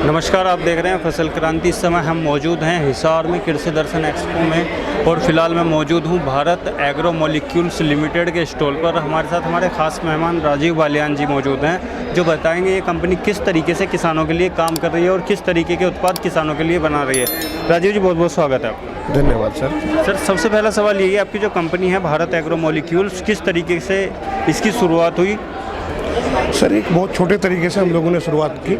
नमस्कार, आप देख रहे हैं फसल क्रांति। इस समय हम मौजूद हैं हिसार में कृषि दर्शन एक्सपो में और फिलहाल मैं मौजूद हूं भारत एग्रो मॉलिक्यूल्स लिमिटेड के स्टॉल पर। हमारे साथ हमारे खास मेहमान राजीव बालियान जी मौजूद हैं, जो बताएंगे ये कंपनी किस तरीके से किसानों के लिए काम कर रही है और किस तरीके के उत्पाद किसानों के लिए बना रही है। राजीव जी, बहुत बहुत स्वागत है आपका। धन्यवाद सर। सर, सबसे पहला सवाल यही है, आपकी जो कंपनी है भारत एग्रो मॉलिक्यूल्स, किस तरीके से इसकी शुरुआत हुई? सर, एक बहुत छोटे तरीके से हम लोगों ने शुरुआत की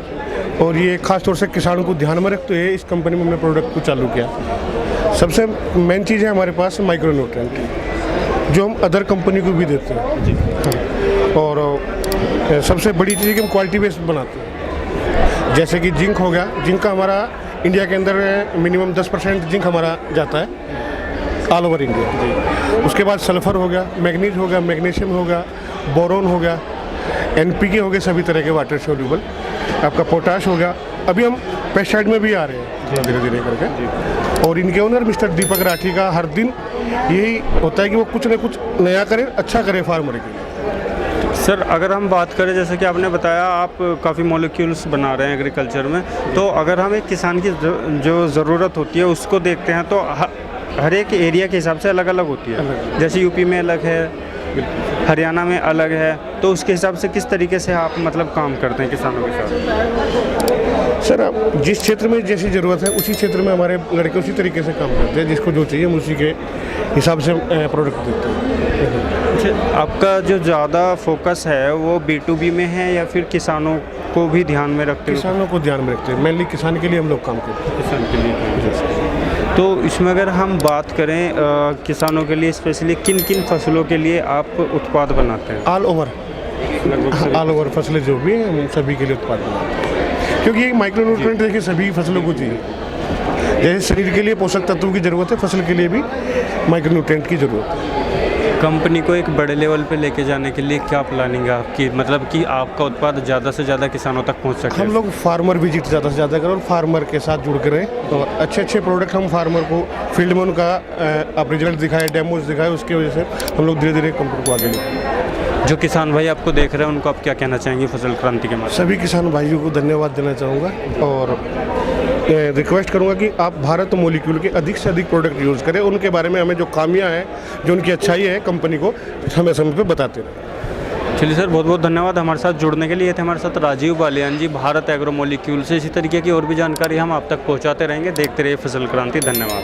और ये खास तौर से किसानों को ध्यान में रखते हुए इस कंपनी में हमने प्रोडक्ट को चालू किया। सबसे मेन चीज़ है हमारे पास माइक्रो न्यूट्रिएंट, जो हम अदर कंपनी को भी देते हैं। और सबसे बड़ी चीज़ है कि हम क्वालिटी बेस्ड बनाते हैं। जैसे कि जिंक हो गया, जिंक का हमारा इंडिया के अंदर मिनिमम 10% जिंक हमारा जाता है ऑल ओवर इंडिया। उसके बाद सल्फर हो गया, मैग्नीज हो गया, मैग्नीशियम हो गया, बोरोन हो गया, NPK हो गए, सभी तरह के वाटर सोल्यूबल, आपका पोटाश हो गया। अभी हम पेस्टिसाइड में भी आ रहे हैं धीरे धीरे करके। और इनके ओनर मिस्टर दीपक राठी का हर दिन यही होता है कि वो कुछ न कुछ नया करे, अच्छा करे फार्मर के लिए। सर, अगर हम बात करें, जैसे कि आपने बताया आप काफ़ी मॉलिक्यूल्स बना रहे हैं एग्रीकल्चर में, तो अगर हम एक किसान की जो ज़रूरत होती है उसको देखते हैं तो हर एक एरिया के हिसाब से अलग अलग होती है। जैसे यूपी में अलग है, हरियाणा में अलग है, तो उसके हिसाब से किस तरीके से आप मतलब काम करते हैं किसानों के साथ? सर, आप जिस क्षेत्र में जैसी ज़रूरत है उसी क्षेत्र में हमारे लड़के उसी तरीके से काम करते हैं। जिसको जो चाहिए हम उसी के हिसाब से प्रोडक्ट देते हैं। अच्छा, आपका जो ज़्यादा फोकस है वो B2B में है या फिर किसानों को भी ध्यान में रखते हैं? किसानों को ध्यान में रखते हैं, मेनली किसान के लिए हम लोग काम करते हैं। किसान के लिए। तो इसमें अगर हम बात करें किसानों के लिए स्पेशली किन किन फसलों के लिए आप उत्पाद बनाते हैं? ऑल ओवर फसलें जो भी हैं हम सभी के लिए उत्पाद बनाते हैं, क्योंकि ये माइक्रो न्यूट्रिएंट देखिए सभी फसलों को चाहिए। जैसे शरीर के लिए पोषक तत्वों की ज़रूरत है, फसल के लिए भी माइक्रो न्यूट्रिएंट की ज़रूरत है। कंपनी को एक बड़े लेवल पे लेके जाने के लिए क्या प्लानिंग है आपकी, मतलब कि आपका उत्पाद ज़्यादा से ज़्यादा किसानों तक पहुंच सके? हम लोग फार्मर विजिट ज़्यादा से ज़्यादा करें और फार्मर के साथ जुड़ कर रहें, तो अच्छे प्रोडक्ट हम फार्मर को फील्ड में उनका आप रिजल्ट दिखाए, डेमोज दिखाए, उसकी वजह से हम लोग धीरे धीरे कंपनी को आगे लें। जो किसान भाई आपको देख रहे हैं उनको आप क्या कहना चाहेंगे फसल क्रांति के माध्यम? सभी किसान भाइयों को धन्यवाद देना चाहूँगा और रिक्वेस्ट करूँगा कि आप भारत मॉलिक्यूल के अधिक से अधिक प्रोडक्ट यूज़ करें। उनके बारे में हमें जो खामियां हैं, जो उनकी अच्छाई है, कंपनी को समय समय पर बताते रहें। चलिए सर, बहुत बहुत धन्यवाद हमारे साथ जुड़ने के लिए। थे हमारे साथ राजीव बालियान जी भारत एग्रो मॉलिक्यूल से। इसी तरीके की और भी जानकारी हम आप तक पहुँचाते रहेंगे। देखते रहिए फसल क्रांति। धन्यवाद।